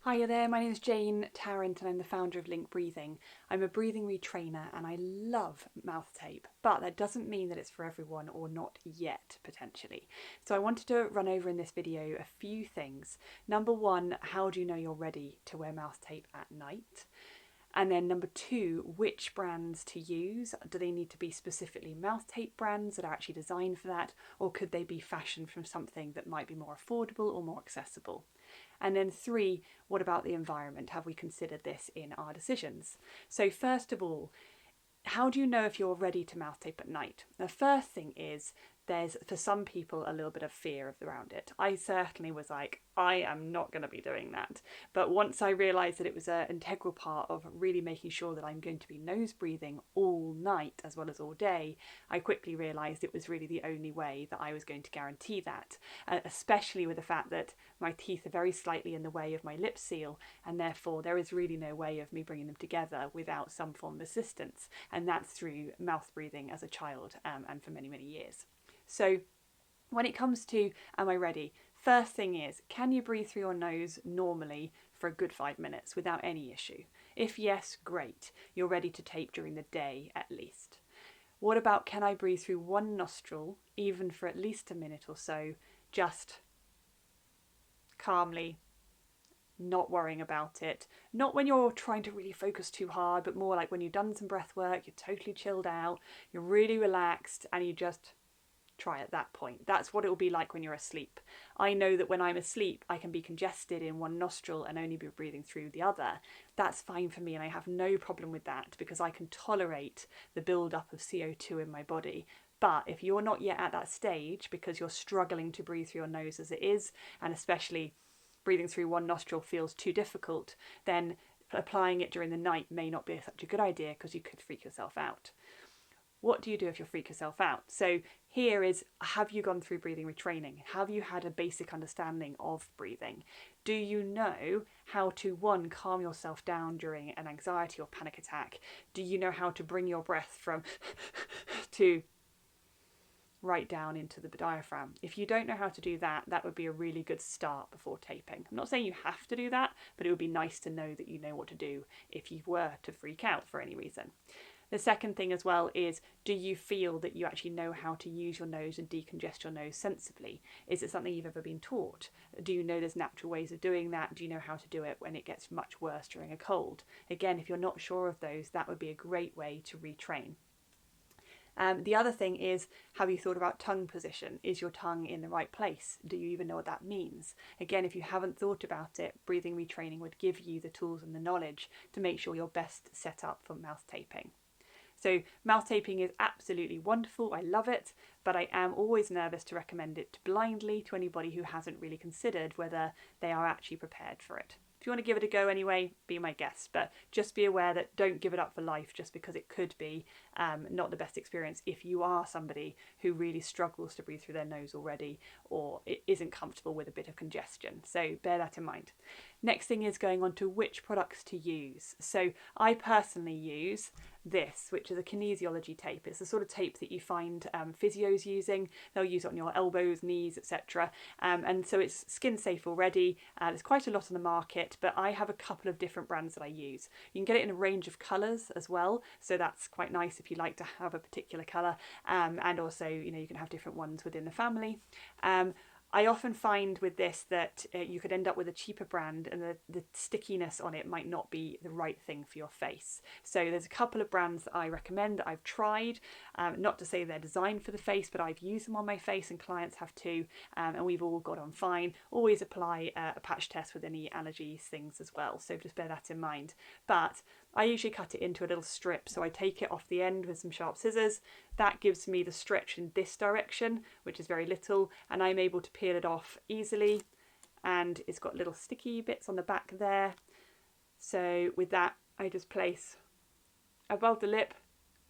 Hiya there, my name is Jane Tarrant and I'm the founder of Link Breathing. I'm a breathing retrainer and I love mouth tape, but that doesn't mean that it's for everyone or not yet, potentially. So I wanted to run over in this video a few things. Number one, how do you know you're ready to wear mouth tape at night? And then number two, which brands to use? Do they need to be specifically mouth tape brands that are actually designed for that? Or could they be fashioned from something that might be more affordable or more accessible? And then three, what about the environment? Have we considered this in our decisions? So first of all, how do you know if you're ready to mouth tape at night? The first thing is there's, for some people, a little bit of fear around it. I certainly was like, I am not going to be doing that. But once I realised that it was an integral part of really making sure that I'm going to be nose breathing all night as well as all day, I quickly realised it was really the only way that I was going to guarantee that, especially with the fact that my teeth are very slightly in the way of my lip seal, and therefore there is really no way of me bringing them together without some form of assistance. And that's through mouth breathing as a child and for many, many years. So when it comes to am I ready, first thing is, can you breathe through your nose normally for a good 5 minutes without any issue? If yes, great. You're ready to tape during the day at least. What about, can I breathe through one nostril, even for at least a minute or so, just calmly, not worrying about it? Not when you're trying to really focus too hard, but more like when you've done some breath work, you're totally chilled out, you're really relaxed, and you just try at that point. That's what it will be like when you're asleep. I know that when I'm asleep, I can be congested in one nostril and only be breathing through the other. That's fine for me, and I have no problem with that because I can tolerate the build-up of CO2 in my body. But if you're not yet at that stage because you're struggling to breathe through your nose as it is, and especially breathing through one nostril feels too difficult, then applying it during the night may not be such a good idea because you could freak yourself out. What do you do if you freak yourself out? So here is, have you gone through breathing retraining? Have you had a basic understanding of breathing? Do you know how to, one, calm yourself down during an anxiety or panic attack? Do you know how to bring your breath from to right down into the diaphragm? If you don't know how to do that, that would be a really good start before taping. I'm not saying you have to do that, but it would be nice to know that you know what to do if you were to freak out for any reason. The second thing as well is, do you feel that you actually know how to use your nose and decongest your nose sensibly? Is it something you've ever been taught? Do you know there's natural ways of doing that? Do you know how to do it when it gets much worse during a cold? Again, if you're not sure of those, that would be a great way to retrain. The other thing is, have you thought about tongue position? Is your tongue in the right place? Do you even know what that means? Again, if you haven't thought about it, breathing retraining would give you the tools and the knowledge to make sure you're best set up for mouth taping. So mouth taping is absolutely wonderful, I love it, but I am always nervous to recommend it blindly to anybody who hasn't really considered whether they are actually prepared for it. If you want to give it a go anyway, be my guest, but just be aware that don't give it up for life just because it could be not the best experience if you are somebody who really struggles to breathe through their nose already or isn't comfortable with a bit of congestion. So bear that in mind. Next thing is going on to which products to use. So I personally use this, which is a kinesiology tape. It's the sort of tape that you find physios using. They'll use it on your elbows, knees, etc. And so it's skin safe already. There's quite a lot on the market, but I have a couple of different brands that I use. You can get it in a range of colours as well, so that's quite nice if you like to have a particular colour. And also, you can have different ones within the family. I often find with this that you could end up with a cheaper brand and the stickiness on it might not be the right thing for your face. So there's a couple of brands that I recommend that I've tried, not to say they're designed for the face, but I've used them on my face and clients have too, and we've all got on fine. Always apply a patch test with any allergies things as well, so just bear that in mind. But I usually cut it into a little strip, so I take it off the end with some sharp scissors. That gives me the stretch in this direction, which is very little, and I'm able to peel it off easily, and it's got little sticky bits on the back there. So with that, I just place above the lip,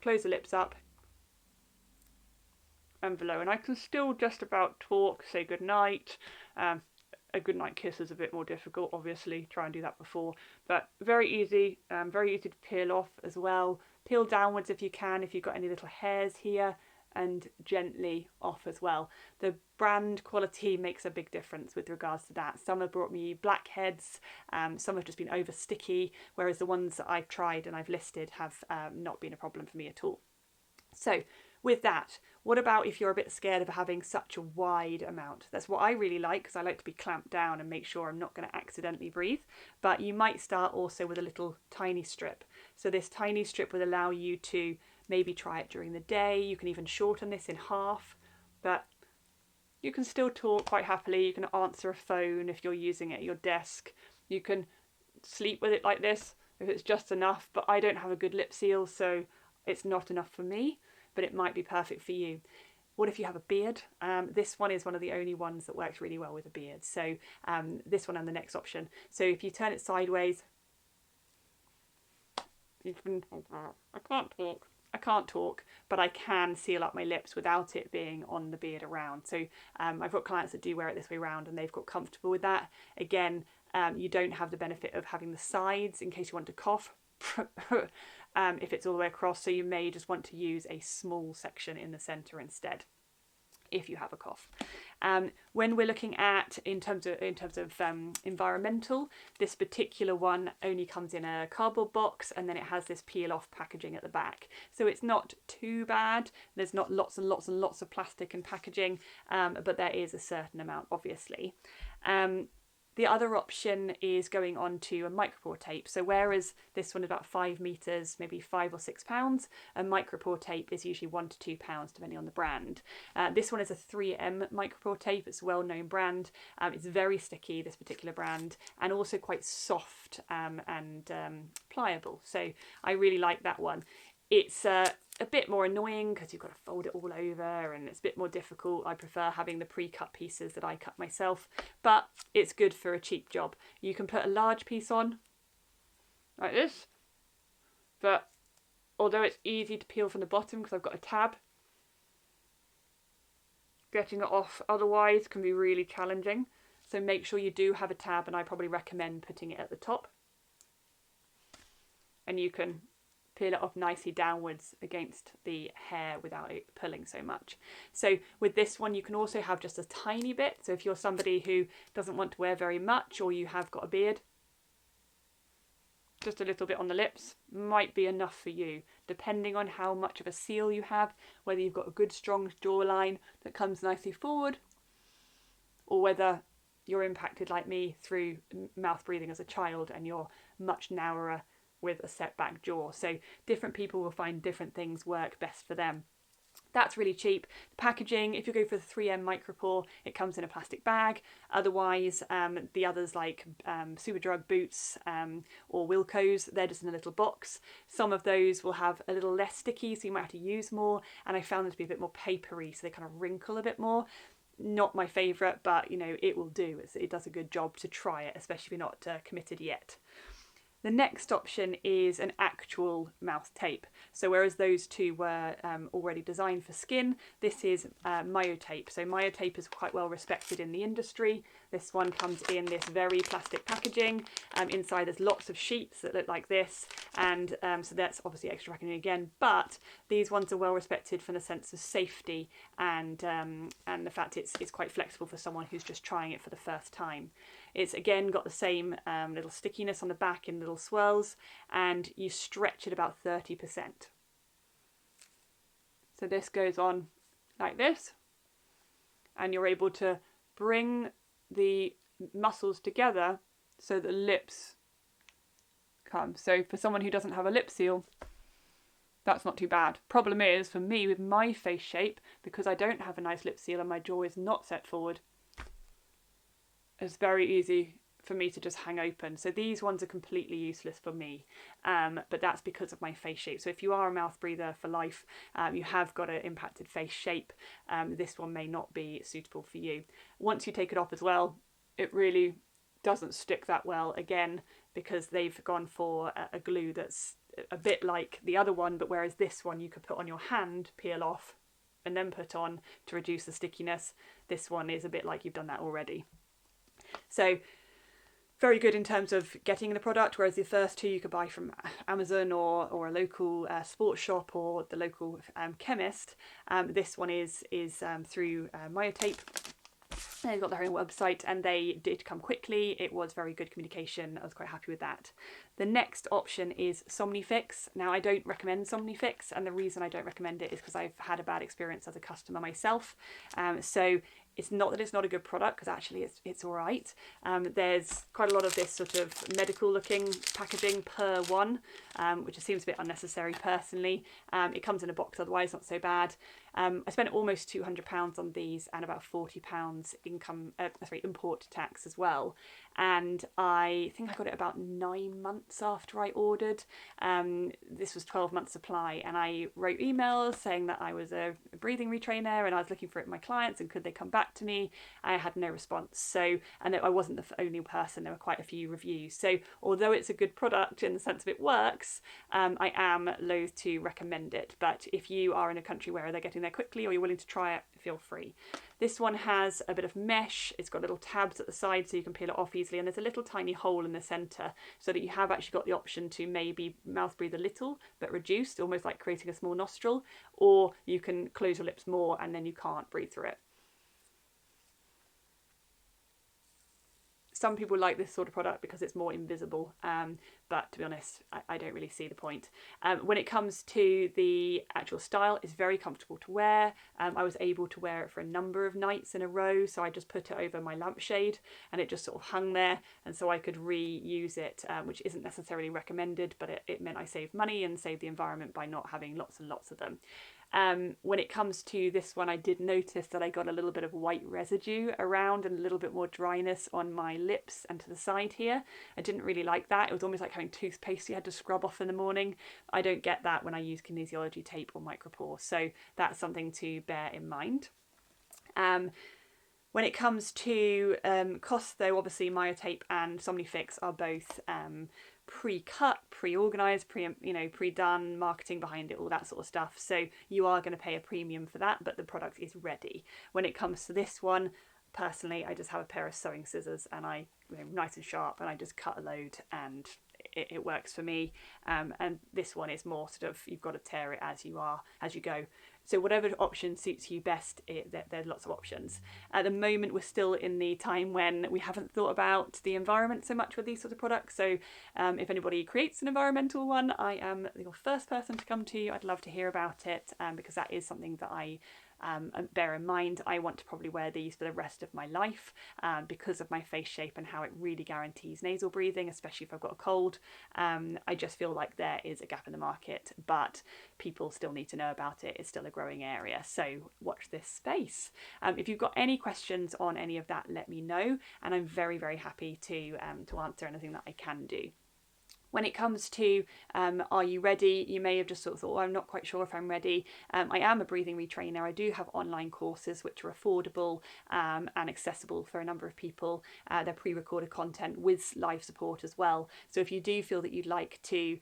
close the lips up and below, and I can still just about talk, say goodnight. A goodnight kiss is a bit more difficult, obviously, try and do that before, but very easy to peel off as well. Peel downwards if you can, if you've got any little hairs here, and gently off as well. The brand quality makes a big difference with regards to that. Some have brought me blackheads, some have just been over sticky, whereas the ones that I've tried and I've listed have not been a problem for me at all. So with that, what about if you're a bit scared of having such a wide amount? That's what I really like, because I like to be clamped down and make sure I'm not going to accidentally breathe. But you might start also with a little tiny strip. So this tiny strip will allow you to maybe try it during the day. You can even shorten this in half, but you can still talk quite happily. You can answer a phone if you're using it at your desk. You can sleep with it like this if it's just enough, but I don't have a good lip seal, so it's not enough for me, but it might be perfect for you. What if you have a beard? This one is one of the only ones that works really well with a beard. So this one and the next option. So if you turn it sideways, you can, I can't talk, but I can seal up my lips without it being on the beard around. So I've got clients that do wear it this way around and they've got comfortable with that. Again, you don't have the benefit of having the sides in case you want to cough if it's all the way across. So you may just want to use a small section in the centre instead if you have a cough. When we're looking at in terms of environmental, this particular one only comes in a cardboard box, and then it has this peel off packaging at the back, so it's not too bad. There's not lots and lots and lots of plastic and packaging, but there is a certain amount, obviously. The other option is going on to a micropore tape. So whereas this one is about 5 meters, maybe £5 or £6, a micropore tape is usually £1 to £2, depending on the brand. This one is a 3M micropore tape. It's a well-known brand. It's very sticky, this particular brand, and also quite soft and pliable. So I really like that one. It's a bit more annoying because you've got to fold it all over and it's a bit more difficult. I prefer having the pre-cut pieces that I cut myself, but it's good for a cheap job. You can put a large piece on like this, but although it's easy to peel from the bottom because I've got a tab, getting it off otherwise can be really challenging. So make sure you do have a tab, and I probably recommend putting it at the top. And you can peel it off nicely downwards against the hair without it pulling so much. So with this one, you can also have just a tiny bit. So if you're somebody who doesn't want to wear very much, or you have got a beard, just a little bit on the lips might be enough for you, depending on how much of a seal you have, whether you've got a good strong jawline that comes nicely forward, or whether you're impacted like me through mouth breathing as a child and you're much narrower with a set back jaw. So different people will find different things work best for them. That's really cheap. The packaging, if you go for the 3M micropore, it comes in a plastic bag. Otherwise, the others like Superdrug Boots or Wilco's, they're just in a little box. Some of those will have a little less sticky, so you might have to use more. And I found them to be a bit more papery, so they kind of wrinkle a bit more. Not my favourite, but you know, it will do. It does a good job to try it, especially if you're not committed yet. The next option is an actual mouth tape. So whereas those two were already designed for skin, this is myotape. So myotape is quite well respected in the industry. This one comes in this very plastic packaging. Inside there's lots of sheets that look like this, and so that's obviously extra packaging again, but these ones are well respected for the sense of safety and the fact it's quite flexible for someone who's just trying it for the first time. It's again got the same little stickiness on the back in little swirls, and you stretch it about 30%. So this goes on like this, and you're able to bring the muscles together so the lips come. So for someone who doesn't have a lip seal, that's not too bad. Problem is, for me with my face shape, because I don't have a nice lip seal and my jaw is not set forward, it's very easy for me to just hang open. So these ones are completely useless for me, but that's because of my face shape. So if you are a mouth breather for life, you have got an impacted face shape, this one may not be suitable for you. Once you take it off as well, it really doesn't stick that well again, because they've gone for a glue that's a bit like the other one, but whereas this one you could put on your hand, peel off, and then put on to reduce the stickiness, this one is a bit like you've done that already. So very good in terms of getting the product, whereas the first two you could buy from Amazon or a local sports shop or the local chemist. This one is through Myotape. They've got their own website and they did come quickly. It was very good communication. I was quite happy with that. The next option is Somnifix. Now, I don't recommend Somnifix, and the reason I don't recommend it is because I've had a bad experience as a customer myself. So it's not that it's not a good product, because actually it's all right. There's quite a lot of this sort of medical looking packaging per one, which seems a bit unnecessary personally. It comes in a box otherwise, not so bad. I spent almost £200 on these and about £40 import tax as well. And I think I got it about 9 months after I ordered. This was 12 months supply, and I wrote emails saying that I was a breathing retrainer and I was looking for it in my clients and could they come back to me. I had no response. So, and I wasn't the only person, there were quite a few reviews. So although it's a good product in the sense of it works, I am loath to recommend it. But if you are in a country where they're getting there quickly or you're willing to try it, feel free. This one has a bit of mesh. It's got little tabs at the side so you can peel it off easily, and there's a little tiny hole in the centre so that you have actually got the option to maybe mouth breathe a little but reduced, almost like creating a small nostril, or you can close your lips more and then you can't breathe through it. Some people like this sort of product because it's more invisible, but to be honest, I don't really see the point. When it comes to the actual style, it's very comfortable to wear. I was able to wear it for a number of nights in a row, so I just put it over my lampshade and it just sort of hung there, and so I could reuse it, which isn't necessarily recommended, but it meant I saved money and saved the environment by not having lots and lots of them. When it comes to this one, I did notice that I got a little bit of white residue around and a little bit more dryness on my lips and to the side here. I didn't really like that. It was almost like having toothpaste you had to scrub off in the morning. I don't get that when I use kinesiology tape or micropore, so that's something to bear in mind. When it comes to costs, though, obviously Myotape and Somnifix are both pre-cut, pre-organised, pre-done, marketing behind it, all that sort of stuff. So you are going to pay a premium for that, but the product is ready. When it comes to this one, personally, I just have a pair of sewing scissors and nice and sharp, and I just cut a load and it works for me. And this one is more sort of, you've got to tear it as you go. So whatever option suits you best, there's lots of options. At the moment, we're still in the time when we haven't thought about the environment so much with these sort of products. So if anybody creates an environmental one, I am your first person to come to you. I'd love to hear about it, because that is something that I bear in mind. I want to probably wear these for the rest of my life, because of my face shape and how it really guarantees nasal breathing, especially if I've got a cold. I just feel like there is a gap in the market, but people still need to know about it. It's still a growing area, so watch this space. If you've got any questions on any of that, let me know, and I'm very, very happy to answer anything that I can do. When it comes to are you ready, you may have just sort of thought, well, I'm not quite sure if I'm ready. I am a breathing retrainer. I do have online courses which are affordable and accessible for a number of people. They're pre-recorded content with live support as well. So if you do feel that you'd like to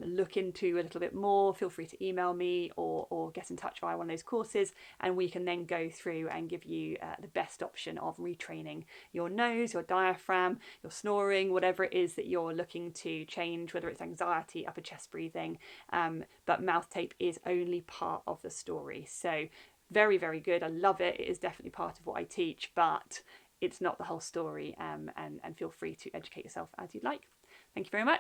look into a little bit more, feel free to email me or get in touch via one of those courses, and we can then go through and give you the best option of retraining your nose, your diaphragm, your snoring, whatever it is that you're looking to change, whether it's anxiety, upper chest breathing. But mouth tape is only part of the story. So very, very good. I love it. It is definitely part of what I teach, but it's not the whole story. And feel free to educate yourself as you'd like. Thank you very much.